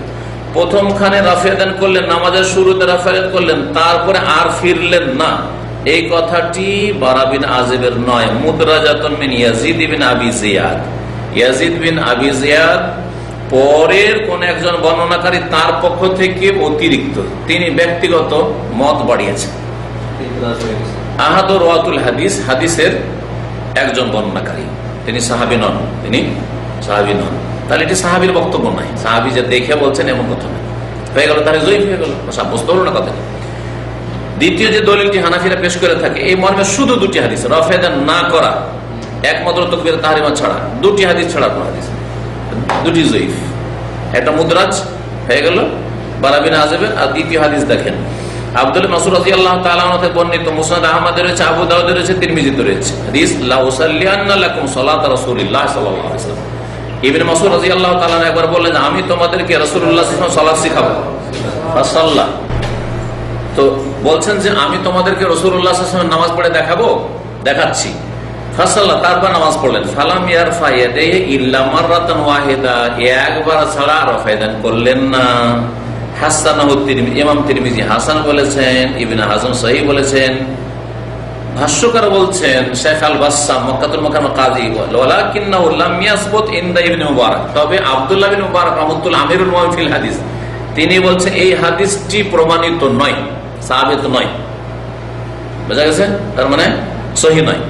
প্রথমখানে রাফেদান করলেন, নামাজের শুরুতে রাফেদান করলেন, তারপরে আর ফিরলেন না, এই কথাটি বারা বিন আযিবের নয়, মুদরাজাতুন মিন ইয়াজিদ বিন আবি জিয়াদ। ইয়াজিদ বিন আবি জিয়াদ পরের কোন একজন বর্ণনাকারী তার পক্ষ থেকে অতিরিক্ত তিনি ব্যক্তিগত মত বাড়িয়েছেন। আহাদুর রাওয়াতুল হাদিস, হাদিসের একজন বর্ণনাকারী, তিনি সাহাবী নন, তাহলে এটি সাহাবীর বক্তব্য নাই, সাহাবী যে দেখে বলছেন এমন কথা নয়, হয়ে গেল তাহলে জয়ীফ হয়ে গেল, সাব্যস্ত হলো না কথা। দ্বিতীয় যে দলিলটি হানাফিরা পেশ করে থাকে, এই মর্মে শুধু 2টি হাদিস, রফেদান না করা একমাত্র তাকবীর তাহরিমা ছাড়া, দুটি হাদিস ছাড়া কোনো হাদিস, দুটি জয়ীফ। একটা মুদরাজ হয়ে গেল বারা বিন আযিবের, আর দ্বিতীয় হাদিস দেখেন আব্দুল্লাহ মাসউদ রাদিয়াল্লাহু তাআলা আনহু থেকে বর্ণিত, মুসনাদ আহমদ রয়েছে, আবু দাউদ রয়েছে, তিরমিজিতে রয়েছে হাদিস, লা উসাল্লিয়ান্না লাকুম সালাতা রাসূলিল্লাহ সাল্লাল্লাহু আলাইহি ওয়াসাল্লাম। ইবনে মাসউদ রাদিয়াল্লাহু তাআলা একবার বললেন যে আমি তোমাদেরকে রাসূলুল্লাহ সাল্লাল্লাহু আলাইহি ওয়াসাল্লাম সালাত শিখাবো। ফাসাল্লাহ, তো বলছেন যে আমি তোমাদেরকে রাসূলুল্লাহ সাল্লাল্লাহু আলাইহি ওয়াসাল্লাম নামাজ পড়ে দেখাবো, দেখাচ্ছি। ফাসাল্লাহ, তারপর নামাজ পড়লেন। ফালাম ইয়ারফা ইয়াদাইহি ইল্লা মাররাতান ওয়াহিদা, একবার ছাড়া রফায়দান করলেন না। হাসানাহু তিরমিজি, ইমাম তিরমিজি হাসান বলেছেন, ইবনে হাজম সহিহ বলেছেন। ভাষ্যকার বলছেন শেখ আল বাসসাম মক্কাতুল মুকাররমা কাজী, ওয়ালাকিন্নাহু লাম ইয়াসবুত ইনদা ইবনে মুবারক, তবে আব্দুল্লাহ বিন মুবারক রাহমাতুল্লাহ আমিরুল মুমিনিন ফিল হাদিস, তিনি বলছেন এই হাদিসটি প্রমাণিত নয়, সাবিত নয়। বুঝা গেছে? তার মানে সহিহ নয়।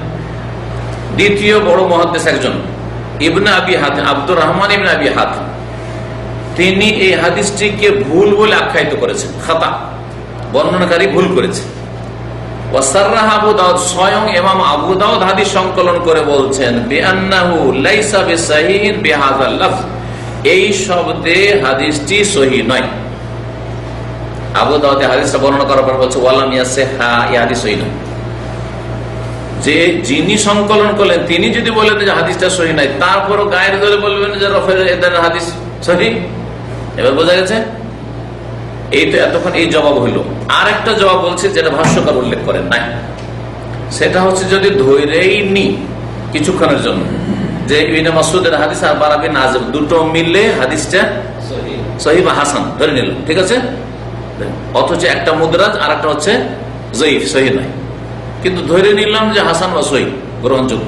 দ্বিতীয় বড় মুহাদ্দিস একজন ইবনে আবি হাতিম, আব্দুর রহমান ইবনে আবি হাতিম, তিনি এই হাদিসটিকে ভুল বলে আখ্যায়িত করেছেন, খাতা, বর্ণনাকারী ভুল করেছে। ওয়াসাররাহ আবু দাউদ, স্বয়ং ইমাম আবু দাউদ হাদিস সংকলন করে বলছেন বিআন্নাহু লাইসা বিসাহিহিন বিহাযাল লফজ, এই শব্দে হাদিসটি সহিহ নয়। আবু দাউদ হাদিসটা বর্ণনা করার পর বলছে ওয়ালাম ইয়াসিহা, এই হাদিস সহিহ নয়। যে যিনি সংকলন করলেন তিনি যদি বলেন যে হাদিসটা সহিহ নয়, তারপরও গায়ের জোরে বলবেন যে রফায়দানের হাদিস সহিহ। এবার বোঝা গেছে? এই তো এতক্ষণ এই জবাব হইল। আর একটা জবাব বলছে যেটা ভাষ্যকার উল্লেখ করেন নাই, সেটা হচ্ছে যদি ধৈরেই নি কিছুক্ষণের জন্য যে ইবনে মাসউদের হাদিস আর বারা বিন আযিব দুটো মিললে হাদিসটা সহিহ বা হাসান ধরে নিল, ঠিক আছে, অথচ একটা মুদরাজ আর একটা হচ্ছে জয়ীফ, সহিহ নয়, কিন্তু ধরে নিলাম যে হাসান বা সহিহ গ্রহণযোগ্য।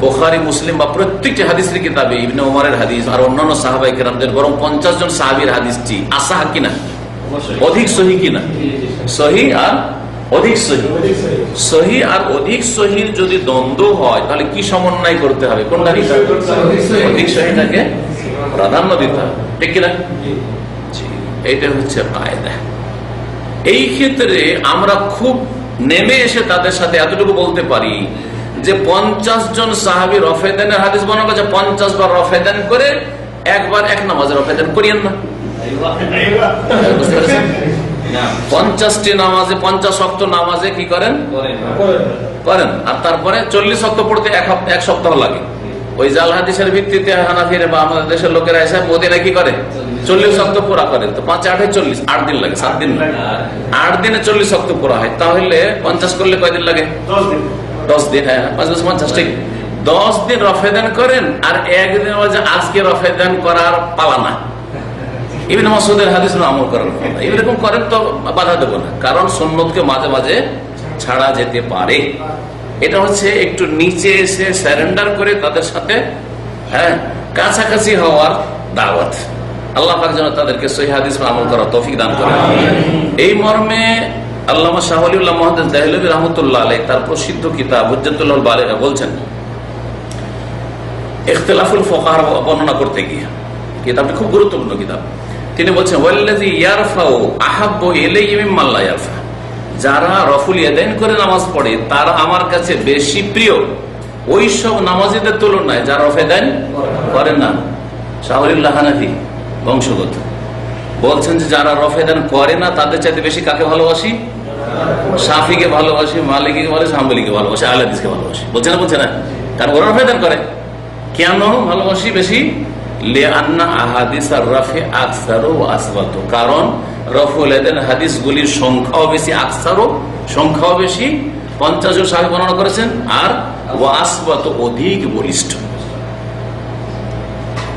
বুখারী মুসলিম বা প্রত্যেকটি হাদিসের কিতাবে ইবনে ওমরের হাদিস আর অন্যান্য সাহাবায়ে কেরামদের বরং 50 জন সাহাবীর হাদিসটি আসাহ কিনা, অধিক সহিহ কিনা, সহিহ আর অধিক সহিহ, সহিহ আর অধিক সহিহ যদি দ্বন্দ্ব হয় তাহলে কি সমন্বয় করতে হবে, কোনটা অধিক সহিহটাকে প্রাধান্য দিতে হবে, ঠিক কিনা? এইটা হচ্ছে কায়দা। এই ক্ষেত্রে আমরা খুব নেমে এসে তাদের সাথে এতটুকু বলতে পারি যে 50 জন সাহাবী রফায়দানের হাদিস বর্ণনা করেছে, 50 বার রফায়দান করে একবার এক নামাজে রফায়দান করিয়েন না। 50টি নামাজে 50 ওয়াক্ত নামাজে কি করেন, করেন, আর তারপরে 40 ওয়াক্ত পড়তে এক সপ্তাহ লাগে। ওই জাল হাদিসের ভিত্তিতে হানাফিরা বা আমাদের দেশের লোকেরা এসে মদিনা কি করে 40 ওয়াক্ত পুরা করে, তো 5 8 40 8 দিন লাগে, 7 দিন লাগে, 8 দিনে 40 ওয়াক্ত পুরা হয়, তাহলে 50 করলে কয়দিন লাগে? 10 দিন। হ্যাঁ, 50 ঠিক 10 দিন রফায়দান করেন, আর একদিন আজকে রফায়দান করার পালা না, ইবনে মাসউদের হাদিস আমল করার পালা। এরকম করেন তো বাধা দেব না, কারণ সুন্নতকে মাঝে মাঝে ছাড়া যেতে পারে। এটা হচ্ছে একটু নিচে এসে সারেন্ডার করে তাদের সাথে কাছাকাছি হওয়ার দাওয়াত। আল্লাহ পাক যেন তাদেরকে সহিহ হাদিস আমল করার তৌফিক দান করেন। এই মর্মে আল্লামা শাহ ওয়ালিউল্লাহ মুহাদ্দিস দেহলভী রাহমাতুল্লাহ আলাইহি তার প্রসিদ্ধ কিতাব হুজ্জাতুল বালিগা বলছেন, ইখতিলাফুল ফুকাহা বর্ণনা করতে গিয়ে, কিতাবটি খুব গুরুত্বপূর্ণ কিতাব, তিনি বলছেন ওয়াল্লাযী ইয়ারফাউ আহাব্বু ইলাইহি মিম্মা লা ইয়ারফা, যারা রফুল ইয়াদাইন করে নামাজ পড়ে তারা আমার কাছে বেশি প্রিয় ওই সব নামাজীদের তুলনায় যারা রফায়দান করে না। শাহ ওয়ালিউল্লাহ হানাফি বংশগত, বলছেন যে যারা রফায়দান করে না তাদের চাইতে বেশি কাকে ভালোবাসি? শাফিকে ভালোবাসি, মালিককে ভালোবাসি, হাম্বলিকে ভালোবাসি, আহলে হাদিসকে ভালোবাসি। বলছে না, বলছে না, কারণ ওরা রফায়দান করে। কেন ভালোবাসি বেশি? লিআন্না আহাদিসার রাফি আকসারু ওয়া আসবাতু, কারণ রফুল ইয়াদাইন হাদিসগুলির সংখ্যাও বেশি, আকসারু সংখ্যাও বেশি, 50 জন সাহাবী বর্ণনা করেছেন, আর ওয়া আসবাতু অধিক বলিষ্ঠ।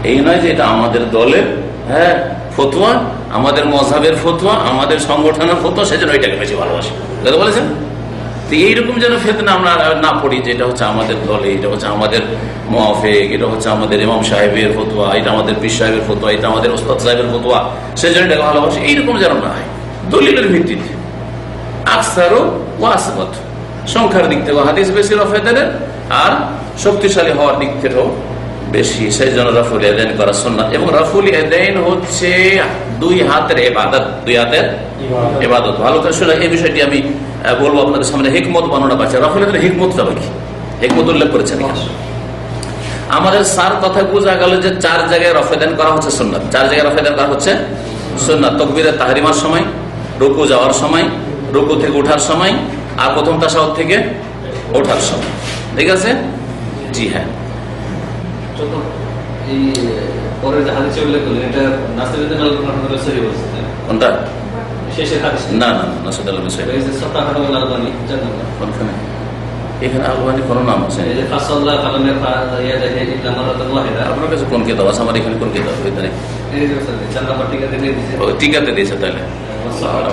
এই নয় যে এটা আমাদের দলের ফতোয়া, আমাদের মযহাবের ফতোয়া, আমাদের সংগঠনের ফতোয়া, সেজন্য এটাকে বেশি ভালোবাসি, বলেছেন। তো এইরকম যেন ফিতনা আমরা না পড়ি যে এটা হচ্ছে আমাদের দলে, এটা হচ্ছে আমাদের মুআফিক, এটা হচ্ছে আমাদের ইমাম সাহেবের ফতোয়া, এটা আমাদের পীর সাহেবের ফতোয়া, এটা আমাদের ওস্তাদ সাহেবের ফতোয়া, সেজন্য এটাকে ভালোবাসি, এইরকম যেন না হয়। দলিলের ভিত্তিতে আকসারু ওয়া আসবাতু, সংখ্যার দিক থেকে হাদিস বেশি রফায়দানের, আর শক্তিশালী হওয়ার দিক থেকেও বেশি, সেই জন্য রফুল ইয়াদাইন করা সুন্নাত। এবং রফুল ইয়াদাইন হচ্ছে 2 হাতের ইবাদত, 2 হাতের ইবাদত। ভালো করে শুনে এই বিষয়টি আমি বলবো আপনাদের সামনে। হিকমত বর্ণনা পাচ্ছে রফুল ইয়াদাইনের হিকমতটা কি? হিকমত উল্লেখ করেছেন এখানে। আমাদের স্যার কথা বোঝা গেল যে 4 জায়গায় রফেদান করা হচ্ছে সুন্নাত, 4 জায়গায় রফেদান করা হচ্ছে সুন্নাত। তাকবীরে তাহরিমার সময়, রুকু যাওয়ার সময়, রুকু থেকে ওঠার সময়, আর প্রথম তাশাহুদ থেকে ওঠার সময়। ঠিক আছে? জি হ্যাঁ। এই পরের যে হাদিসে উল্লেখ করলেন, এটা নাসিরুদ্দিন আল-আলবানী রাহিমাহুল্লাহ সহিহ বলেছেন কোনটা? শেষের হাদিস না না না, নাসিরুদ্দিন আল-আলবানী এই যে সাফাহাত আল-আলবানী জানেন না? কোনখানে? এখানে আলবানী কোনো নাম আছে? এই যে ফাসাল্লাহ ফালাম ইয়াদাহি ইল্লা মারাতান ওয়াহিদা। আপনার কাছে কোন কিতাব আছে? আমার এখানে কোন কিতাব? এখানে এই যে স্যার 4 নম্বর টিকাতে দিয়ে দিয়েছে। টিকাতে দিয়েছে তাহলে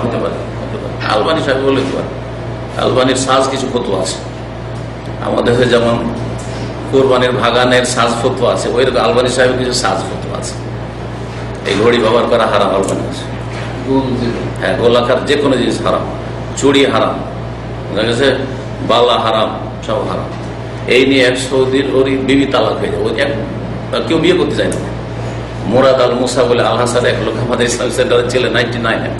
হতে পারে। আলবানী সাহেব বলে কি পারে, আলবানীর সাজ কিছু ফতোয়া আছে। আমাদের দেশে যেমন কোরবানির ভাগানের সাজ ফতোয়া আছে, ওই রকম আলবানী সাহেবের কিছু সাজ ফতোয়া আছে। এই ঘড়ি ব্যবহার করা হারাম আলবানী আছে। হ্যাঁ, গোলাকার যে কোনো জিনিস হারাম, চুড়ি হারাম, দেখা গেছে বালা হারাম, সব হারাম। এই নিয়ে এক সৌদির ওর বিবি তালাক হয়ে যায়, ওই কেউ বিয়ে করতে চায় না। মোরাদ আল মুসা বলে আল হাসান এক লোক আমাদের ইসলাম সেন্টারে ছিল 99-এ,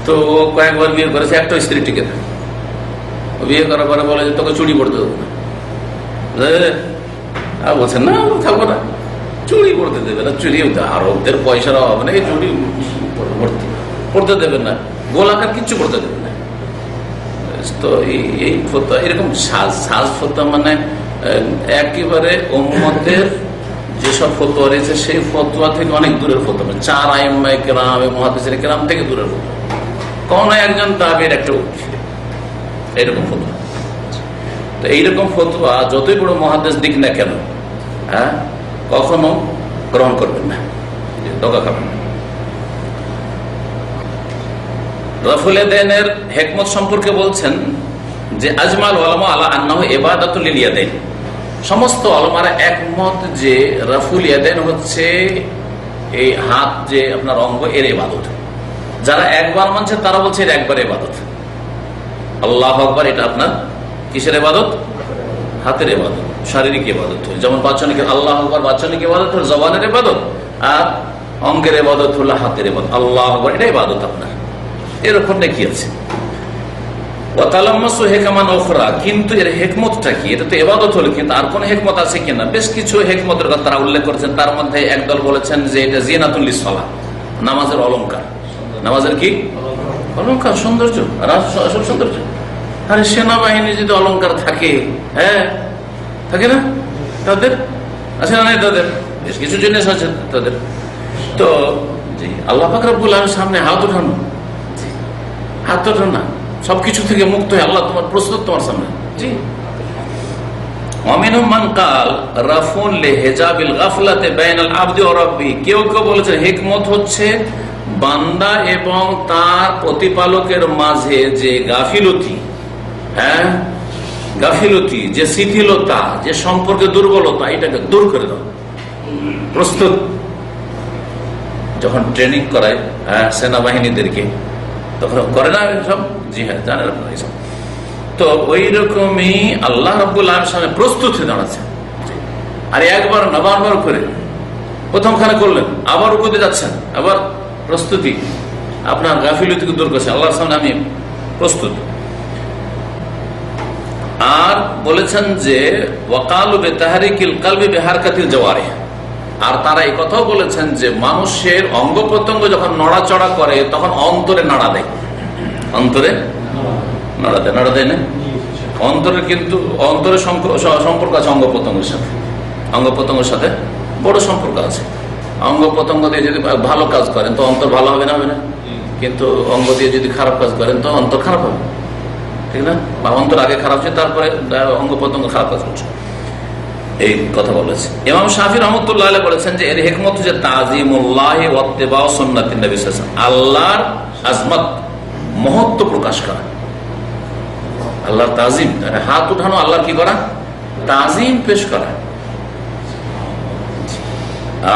তো ও কয়েকবার বিয়ে করেছে, একটা স্ত্রী টিকে থাকে। বিয়ে করার পরে বলে যে তোকে চুড়ি পড়তে দেবো না, বলছেন না থাকবো না, চুড়ি পড়তে দেবে না। চুড়ি আরবদের পয়সার অভাব নেই, চুড়ি পড়তে দেবেন না, গোলাকার কিচ্ছু করতে দেবে না। তো এই ফতোয়া এরকম সাজ ফতোয়া মানে একেবারে উম্মতের যেসব ফতোয়া রয়েছে সেই ফতোয়া থেকে অনেক দূরের ফতোয়া, 4 আইম্মায়ে কেরাম এবং মুহাদ্দিসিনে কেরাম থেকে দূরের ফতোয়া, কোন একজন তাবির একটা এরকম ফতোয়া। তো এইরকম ফতোয়া যতই বড় মুহাদ্দিস দিক না কেন, হ্যাঁ, কখনো গ্রহণ করবেন না, ধোঁকা খাবেন না। রাফুল ইয়াদাইনের হিকমত সম্পর্কে বলছেন যে আজমাল উলামা আলা আন্নাহু ইবাদাতুল লিল ইয়াদাইন। সমস্ত উলামারা একমত যে রাফুল ইয়াদাইন হচ্ছে এই হাত যে আপনার অঙ্গ, এর ইবাদত। যারা একবার মানছে তারা বলছে এর একবার ইবাদত। আল্লাহু আকবার এটা আপনার কিসের ইবাদত? হাতের ইবাদত, শারীরিক ইবাদত। যেমন বাচনিক আল্লাহু আকবার বাচনিক ইবাদত হলো জবানের ইবাদত, আর অঙ্গের ইবাদত হলো হাতের ইবাদত। আল্লাহু আকবার এটা ইবাদত আপনার, এরকম নাকি আছে। কিন্তু এর হেকমতটা কি? এটা তো ইবাদত হলো, কিন্তু আর কোন হেকমত আছে কিনা? বেশ কিছু হেকমতের কথা তারা উল্লেখ করেছেন। তার মধ্যে একদল বলেছেন যে এটা জিনাতুল লিসসালাহ, নামাজের অলংকার। নামাজের কি অলংকার? সৌন্দর্য, আসল সৌন্দর্য। আরে সেনাবাহিনী যদি অলংকার থাকে, হ্যাঁ থাকে না, তাদের আছে না নাই? তাদের বেশ কিছু জিনিস আছে তাদের। তো জি, আল্লাহ পাক রব্বুল আলামিনের সামনে হাত উঠানো, হাত ওঠানো না, সবকিছু থেকে মুক্ত হয়ে আল্লাহ তোমার প্রস্তুত তোমার সামনে। জি, কেউ কেউ বলেছেন হিকমত হচ্ছে বান্দা এবং তার প্রতিপালকের মাঝে যে গাফিলতি, হ্যাঁ গাফিলতি, যে শিথিলতা, যে সম্পর্কে দুর্বলতা, এটাকে দূর করে দাও। প্রস্তুত যখন ট্রেনিং করায় সেনাবাহিনীদেরকে, তখন করে না সব? জি হ্যাঁ, জানেন আপনারা এইসব। তো ওই রকমই আল্লাহ রাব্বুল আলামিনের সামনে প্রস্তুত হয়ে দাঁড়াচ্ছে। আর একবার না, বারবার করে প্রথমখানে করলেন, আবার রুকুতে যাচ্ছেন, আবার প্রস্তুতি, আপনার গাফিলতিকে দূর করছে, আল্লাহর সামনে আমি প্রস্তুত। আর বলেছেন যে ওয়াকালু বিতাহরিকিল কলবি বিহারকাতিল জাওয়ারিহ, আর তারা এই কথাও বলেছেন যে মানুষের অঙ্গ প্রত্যঙ্গ যখন নড়াচড়া করে তখন অন্তরে নাড়া দেয়। অন্তরে নাড়া দেয়, নাড়া দেয় না? অন্তরে কিন্তু অন্তরের সম্পর্ক আছে অঙ্গ প্রত্যঙ্গের সাথে, অঙ্গ প্রত্যঙ্গের সাথে বড় সম্পর্ক আছে। অঙ্গ প্রত্যঙ্গ দিয়ে যদি ভালো কাজ করেন তো অন্তর ভালো হবে না, হবে না? কিন্তু অঙ্গ দিয়ে যদি খারাপ কাজ করেন তো অন্তর খারাপ হবে, ঠিক না? বা অন্তর আগে খারাপ হচ্ছে, তারপরে অঙ্গ প্রত্যঙ্গ খারাপ কাজ করছে, এই কথা বলেছে। ইমাম শাফি রহমতুল্লাহ আলাইহি বলেছেন যে এর হিকমত হচ্ছে তাযীমুল্লাহ ওয়া ইত্তিবাউ সুন্নাতিন নবী সাল্লাল্লাহু আলাইহি ওয়াসাল্লাম, আল্লাহর আজমত, মহত্ব প্রকাশ করা, আল্লাহর তাজিম। হাত উঠানো আল্লাহর কি করা? তাজিম পেশ করা।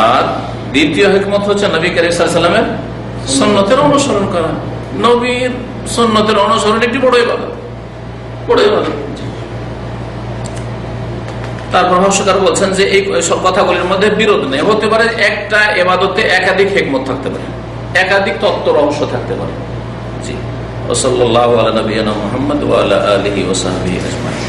আর দ্বিতীয় হিকমত হচ্ছে নবী কারীম সাল্লাল্লাহু আলাইহি ওয়াসাল্লামের সুন্নতের অনুসরণ করা। নবীর সুন্নতের অনুসরণ একটি বড় ইবাদত, বড় ইবাদত। তার প্রভাবশালী বলছেন যে এই সব কথাগুলির মধ্যে বিরোধ নেই, হতে পারে একটা ইবাদতে একাধিক হিকমত থাকতে পারে, একাধিক তত্ত্ব রহস্য থাকতে পারে। জি, ওয়া সাল্লাল্লাহু আলা নবিয়িনা মুহাম্মদ ওয়া আলা আলিহি ওয়া সাহবিহি আজমাইন।